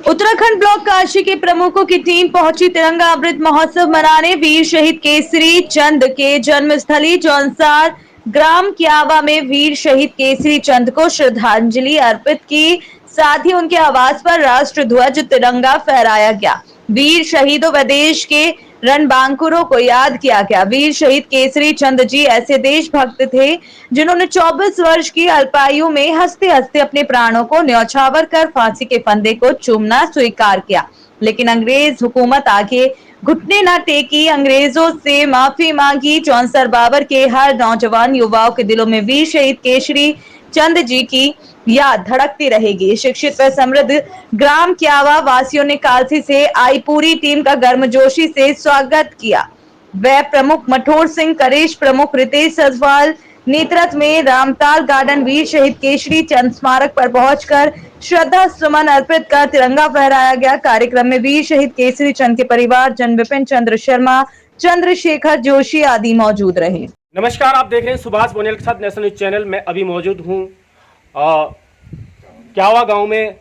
Uttarakhand block Kashi के प्रमुखों की टीम पहुंची तिरंगा अमृत महोत्सव मनाने। वीर शहीद केसरी चंद के जन्मस्थली जौनसार ग्राम क्यावा में वीर शहीद केसरी चंद को श्रद्धांजलि अर्पित की। साथ ही उनके आवास पर राष्ट्र ध्वज तिरंगा फहराया गया। वीर शहीदों व देश के रणबांकुरों को याद किया गया। वीर शहीद केसरी चंद जी ऐसे देशभक्त थे जिन्होंने 24 वर्ष की अल्पायु में हंसते हंसते अपने प्राणों को न्यौछावर कर फांसी के फंदे को चूमना स्वीकार किया, लेकिन अंग्रेज हुकूमत आगे घुटने न टेकी। अंग्रेजों से माफी मांगी। जौनसर बाबर के हर नौजवान युवाओं के दिलों में वीर शहीद केसरी चंद जी की याद धड़कती रहेगी। शिक्षित व समृद्ध ग्राम क्यावा वासियों ने कालसी से आई पूरी टीम का गर्मजोशी से स्वागत किया। वह प्रमुख मठोर सिंह करेश, प्रमुख रितेश सजवाल नेतृत्व में रामताल गार्डन वीर शहीद केसरी चंद स्मारक पर पहुंचकर श्रद्धा सुमन अर्पित कर तिरंगा फहराया गया। कार्यक्रम में वीर शहीद केसरी चंद के परिवार जन विपिन चंद्र शर्मा, चंद्रशेखर जोशी आदि मौजूद रहे। नमस्कार, आप देख रहे हैं सुभाष बोनेल के साथ नेशनल न्यूज चैनल में। अभी मौजूद हूँ क्यावा गांव में,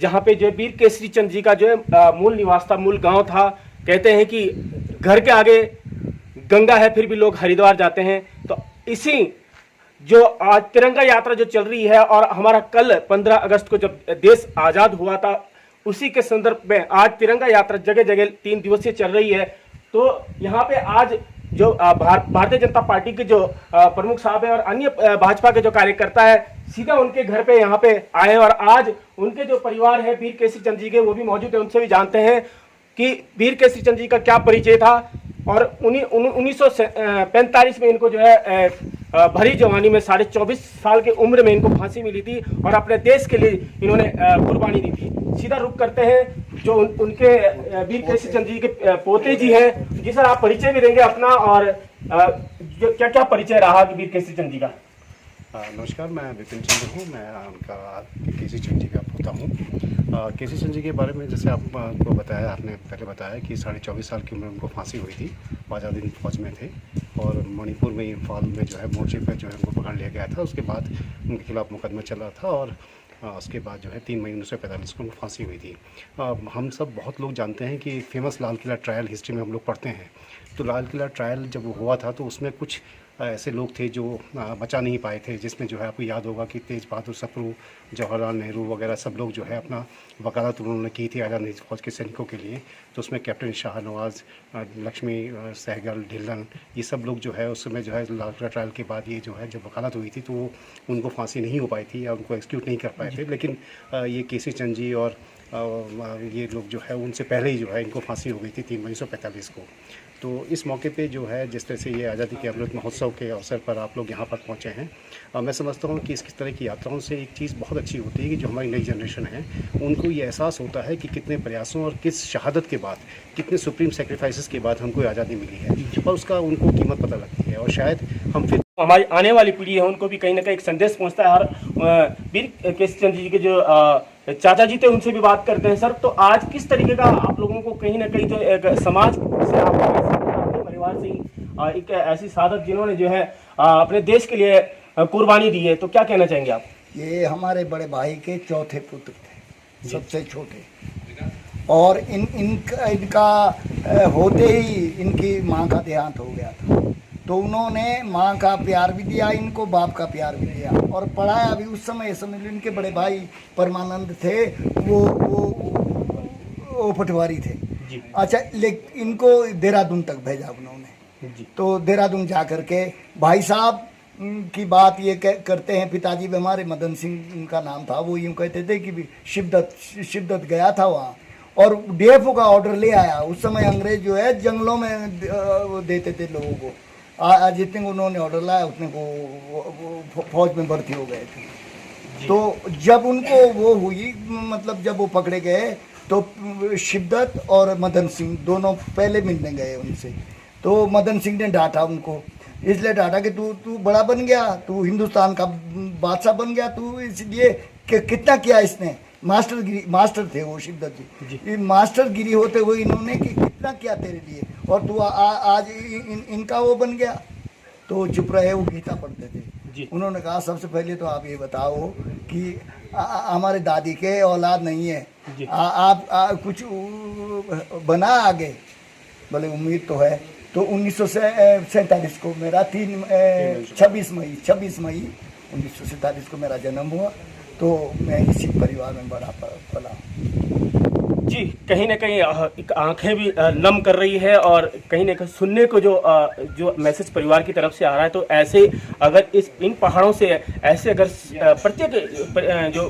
जहां पे जो वीर केसरी चंद जी का जो है मूल निवास था, मूल गांव था। कहते हैं कि घर के आगे गंगा है फिर भी लोग हरिद्वार जाते हैं। तो इसी जो आज तिरंगा यात्रा जो चल रही है और हमारा कल 15 अगस्त को जब देश आज़ाद हुआ था, उसी के संदर्भ में आज तिरंगा यात्रा जगह जगह 3 दिवसीय चल रही है। तो यहाँ पे आज जो भारतीय जनता पार्टी के जो प्रमुख साहब है और अन्य भाजपा के जो कार्यकर्ता है, सीधा उनके घर पे यहाँ पे आए और आज उनके जो परिवार है वीर केसरी चंद जी के, वो भी मौजूद है। उनसे भी जानते हैं कि वीर केसरी चंद जी का क्या परिचय था और 1945 में इनको जो है भरी जवानी में 24.5 साल की उम्र में इनको फांसी मिली थी और अपने देश के लिए इन्होंने कुर्बानी दी थी। सीधा रुख करते हैं जो उनके वीर केसरी चंद जी के पोते जी हैं। जी सर, आप परिचय भी देंगे अपना और क्या क्या परिचय रहा वीर केसरी चंद जी का? नमस्कार, मैं विपिन चंद्र हूँ। मैं उनका केसरी चंद जी का पोता हूँ। केसरी चंद जी के बारे में जैसे आपको बताया, आपने पहले बताया कि 24.5 साल की उम्र में उनको फांसी हुई थी। आज़ादी हिंद फौज में थे और मणिपुर में इम्फाल में जो है मोर्चे पर जो है उनको पकड़ लिया गया था। उसके बाद उनके खिलाफ मुकदमा चला था और उसके बाद जो है 3 मई 1945 को उनको फांसी हुई थी। हम सब बहुत लोग जानते हैं कि famous Lal Qila trial history में हम लोग पढ़ते हैं। तो लाल किला ट्रायल जब हुआ था तो उसमें कुछ ऐसे लोग थे जो बचा नहीं पाए थे, जिसमें जो है आपको याद होगा कि तेज बहादुर सप्रू, जवाहरलाल नेहरू वगैरह सब लोग जो है अपना वकालत उन्होंने की थी आज़ाद हिंद फौज के सैनिकों के लिए। तो उसमें कैप्टन शाहनवाज, लक्ष्मी सहगल, ढिल्लन, ये सब लोग जो है उस समय जो है लाल किला ट्रायल के बाद ये जो है जब वकालत हुई थी तो उनको फांसी नहीं हो पाई थी या उनको एक्सक्यूट नहीं कर पाए थे। लेकिन ये केसरी चंद जी और ये लोग जो है उनसे पहले ही जो है इनको फांसी हो गई थी 3 मई 1945 को। तो इस मौके पे जो है जिस तरह से ये आज़ादी के अमृत महोत्सव के अवसर पर आप लोग यहाँ पर पहुँचे हैं, मैं समझता हूँ कि इस तरह की यात्राओं से एक चीज़ बहुत अच्छी होती है कि जो हमारी नई जनरेशन है उनको ये एहसास होता है कि कितने प्रयासों और किस शहादत के बाद, कितने सुप्रीम सेक्रीफाइसेस के बाद हमको आज़ादी मिली है और उसका उनको कीमत पता लगती है। और शायद हम फिर हमारी आने वाली पीढ़ी है उनको भी कहीं ना कहीं एक संदेश पहुँचता है। और वीर केसरी चंद जी के जो चाचा जी थे उनसे भी बात करते हैं। सर, तो आज किस तरीके का आप लोगों को कहीं ना कहीं जो एक समाज से अपने परिवार से ही एक ऐसी सादत जिन्होंने जो है अपने देश के लिए कुर्बानी दी है, तो क्या कहना चाहेंगे आप? ये हमारे बड़े भाई के चौथे पुत्र थे, सबसे छोटे। और इनका होते ही इनकी माँ का देहांत हो गया था। तो उन्होंने माँ का प्यार भी दिया इनको, बाप का प्यार भी दिया और पढ़ाया भी। उस समय इनके बड़े भाई परमानंद थे, वो पटवारी थे। अच्छा, लेकिन इनको देहरादून तक भेजा उन्होंने। तो देहरादून जा कर के भाई साहब की बात ये करते हैं, पिताजी भी हमारे मदन सिंह उनका नाम था, वो यूँ कहते थे कि शिवदत्त गया था वहाँ और डीएफओ का ऑर्डर ले आया। उस समय अंग्रेज जो है जंगलों में देते थे लोगों को। जितने को उन्होंने ऑर्डर लाया उतने को फौज में भर्ती हो गए थे। तो जब उनको वो हुई, मतलब जब वो पकड़े गए तो शिवदत्त और मदन सिंह दोनों पहले मिलने गए उनसे। तो मदन सिंह ने डांटा उनको, इसलिए डांटा कि तू बड़ा बन गया, तू हिंदुस्तान का बादशाह बन गया, तू इसलिए कितना किया इसने। मास्टर थे वो शिवदत्त जी। मास्टरगिरी होते हुए इन्होंने कि कितना किया तेरे लिए और तू आज इनका वो बन गया। तो चुप रहे, वो गीता पढ़ते थे। जी। उन्होंने कहा सबसे पहले तो आप ये बताओ कि हमारे दादी के औलाद नहीं है, जी। आप कुछ बना आगे? बोले उम्मीद तो है। तो 1947 को मेरा 26 मई 1947 को मेरा जन्म हुआ। तो मैं इसी परिवार में बड़ा पला। जी, कहीं ना कहीं एक आंखें भी नम कर रही है और कहीं ना कहीं सुनने को जो मैसेज परिवार की तरफ से आ रहा है, तो ऐसे अगर इन पहाड़ों से ऐसे अगर प्रत्येक जो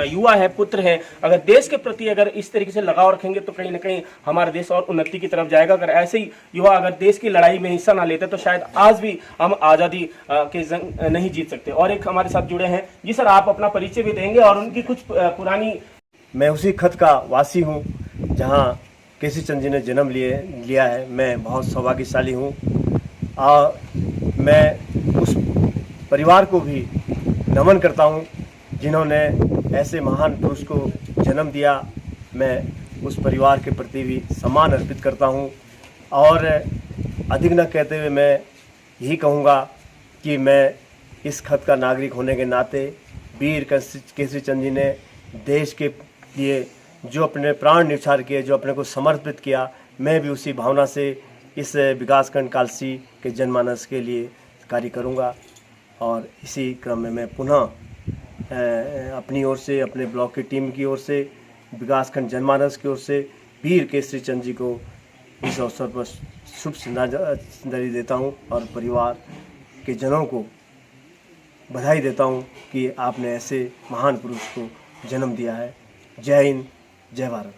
युवा है, पुत्र है, अगर देश के प्रति अगर इस तरीके से लगाव रखेंगे तो कहीं ना कहीं हमारा देश और उन्नति की तरफ जाएगा। अगर ऐसे ही युवा अगर देश की लड़ाई में हिस्सा ना लेते तो शायद आज भी हम आज़ादी के जंग नहीं जीत सकते। और एक हमारे साथ जुड़े हैं जी सर, आप अपना परिचय भी देंगे और उनकी कुछ पुरानी। मैं उसी खत का वासी हूँ जहाँ केसी चंद जी ने जन्म लिया है। मैं बहुत सौभाग्यशाली हूँ और मैं उस परिवार को भी नमन करता हूँ जिन्होंने ऐसे महान पुरुष को जन्म दिया। मैं उस परिवार के प्रति भी सम्मान अर्पित करता हूँ और अधिक न कहते हुए मैं यही कहूँगा कि मैं इस खत का नागरिक होने के नाते वीर केसरी चंद जी ने देश के लिए जो अपने प्राण न्यौछावर किए, जो अपने को समर्पित किया, मैं भी उसी भावना से इस विकासखंड कालसी के जनमानस के लिए कार्य करूंगा। और इसी क्रम में मैं पुनः अपनी ओर से, अपने ब्लॉक की टीम की ओर से, विकासखंड जनमानस की ओर से वीर केसरी चंद जी को इस अवसर पर शुभ श्रद्धांजलि देता हूं और परिवार के जनों को बधाई देता हूं कि आपने ऐसे महान पुरुष को जन्म दिया है। जय हिंद, जय भारत।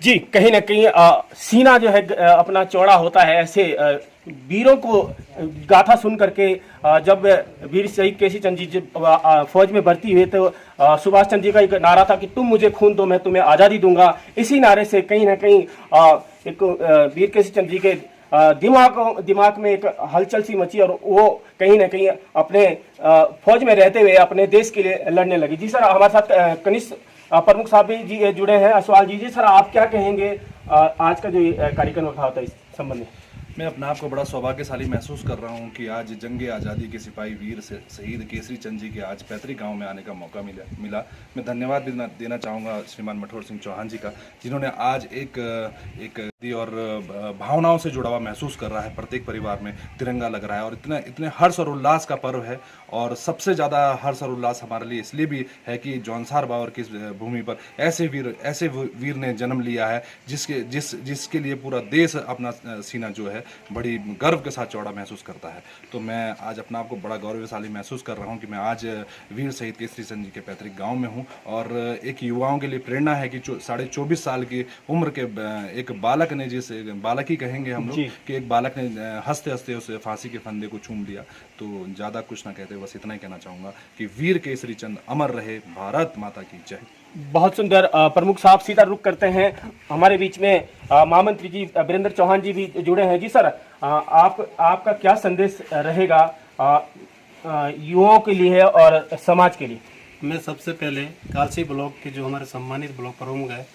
जी, कहीं ना कहीं सीना जो है अपना चौड़ा होता है। ऐसे वीरों को गाथा सुन करके जब वीर शहीद केसरी चंद जी फौज में भर्ती हुए तो सुभाष चंद्र जी का एक नारा था कि तुम मुझे खून दो मैं तुम्हें आज़ादी दूंगा। इसी नारे से कहीं ना कहीं एक वीर केसरी चंद जी के दिमाग में एक हलचल सी मची और वो कहीं ना कहीं अपने फौज में रहते हुए अपने देश के लिए लड़ने लगी। जी सर, हमारे साथ कनिष्ठ प्रमुख साहब भी जी जुड़े हैं, असवाल जी। जी सर, आप क्या कहेंगे आज का जो कार्यक्रम रखा होता है इस संबंध में? मैं अपने आप को बड़ा सौभाग्यशाली महसूस कर रहा हूं कि आज जंगे आज़ादी के सिपाही वीर से शहीद केसरी चंद जी के आज पैतृक गांव में आने का मौका मिला। मैं धन्यवाद भी देना चाहूँगा श्रीमान मठोर सिंह चौहान जी का, जिन्होंने आज एक और भावनाओं से जुड़ा हुआ महसूस कर रहा है। प्रत्येक परिवार में तिरंगा लग रहा है और इतने हर्ष और उल्लास का पर्व है। और सबसे ज़्यादा हर्ष और उल्लास हमारे लिए इसलिए भी है कि जौनसार बावर की भूमि पर ऐसे वीर ने जन्म लिया है जिसके लिए पूरा देश अपना सीना जो है बड़ी गर्व के साथ चौड़ा महसूस करता है। तो मैं आज अपने आप को बड़ा गौरवशाली महसूस कर रहा हूँ कि मैं आज वीर शहीद केसरी चंद जी के पैतृक गांव में हूँ। और एक युवाओं के लिए प्रेरणा है कि 24.5 साल की उम्र के एक बालक ने, जिसे बालक ही कहेंगे हम लोग, कि एक बालक ने हंसते हंसते उसे फांसी के फंदे को चूम लिया। तो ज़्यादा कुछ ना कहते, बस इतना ही कहना चाहूँगा कि वीर केसरी चंद अमर रहे, भारत माता की जय। बहुत सुंदर। प्रमुख साहब सीधा रुख करते हैं। हमारे बीच में महामंत्री जी वीरेंद्र चौहान जी भी जुड़े हैं। जी सर, आपका क्या संदेश रहेगा युवाओं के लिए और समाज के लिए? मैं सबसे पहले कालसी ब्लॉक के जो हमारे सम्मानित ब्लॉक प्रमुख है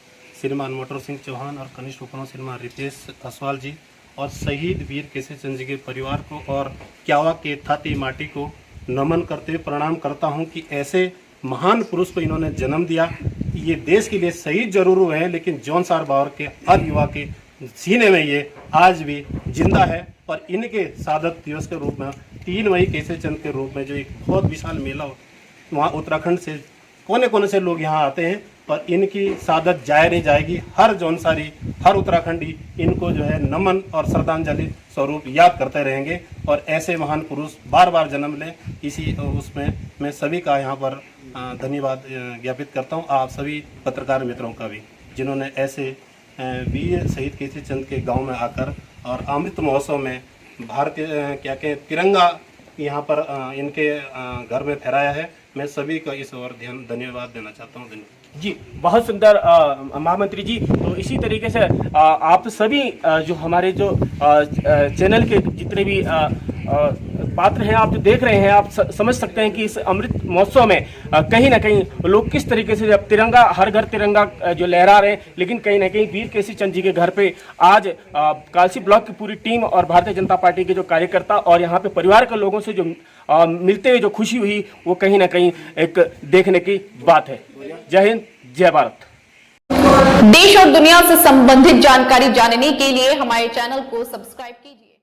श्रीमान मठोर सिंह चौहान और कनिष्ठ उपप्रमुख श्रीमान रितेश असवाल जी और शहीद वीर केसरी चंद जी के परिवार को और क्यावा के थाती माटी को नमन करते प्रणाम करता हूं कि ऐसे महान पुरुष को इन्होंने जन्म दिया। ये देश के लिए शहीद जरूर हुए हैं, लेकिन जौनसार बावर के हर युवा के सीने में ये आज भी जिंदा है। और इनके सादत दिवस के रूप में 3 मई केसरी चंद के रूप में जो एक बहुत विशाल मेला वहाँ उत्तराखंड से कोने कोने से लोग यहाँ आते हैं, पर इनकी सादत जाए नहीं जाएगी। हर जौनसारी, हर उत्तराखंडी इनको जो है नमन और श्रद्धांजलि स्वरूप याद करते रहेंगे और ऐसे महान पुरुष बार बार जन्म लें, इसी उसमें मैं सभी का यहाँ पर धन्यवाद ज्ञापित करता हूँ। आप सभी पत्रकार मित्रों का भी, जिन्होंने ऐसे वीर शहीद केसरी चंद के गांव में आकर और अमृत महोत्सव में भारतीय तिरंगा यहाँ पर इनके घर में फहराया है। मैं सभी का इस ओर धन्यवाद देना चाहता हूँ। धन्यवाद जी, बहुत सुंदर महामंत्री जी। तो इसी तरीके से आप सभी जो हमारे जो चैनल के जितने भी पात्र हैं, आप जो देख रहे हैं, आप समझ सकते हैं कि इस अमृत महोत्सव में कहीं ना कहीं लोग किस तरीके से, जब तिरंगा, हर घर तिरंगा जो लहरा रहे हैं, लेकिन कहीं ना कहीं वीर केसरी चंद जी के घर पे आज कालसी ब्लॉक की पूरी टीम और भारतीय जनता पार्टी के जो कार्यकर्ता और यहाँ पे परिवार के लोगों से जो मिलते हुए जो खुशी हुई, वो कहीं ना कहीं एक देखने की बात है। जय हिंद, जय भारत। देश और दुनिया से संबंधित जानकारी जानने के लिए हमारे चैनल को सब्सक्राइब कीजिए।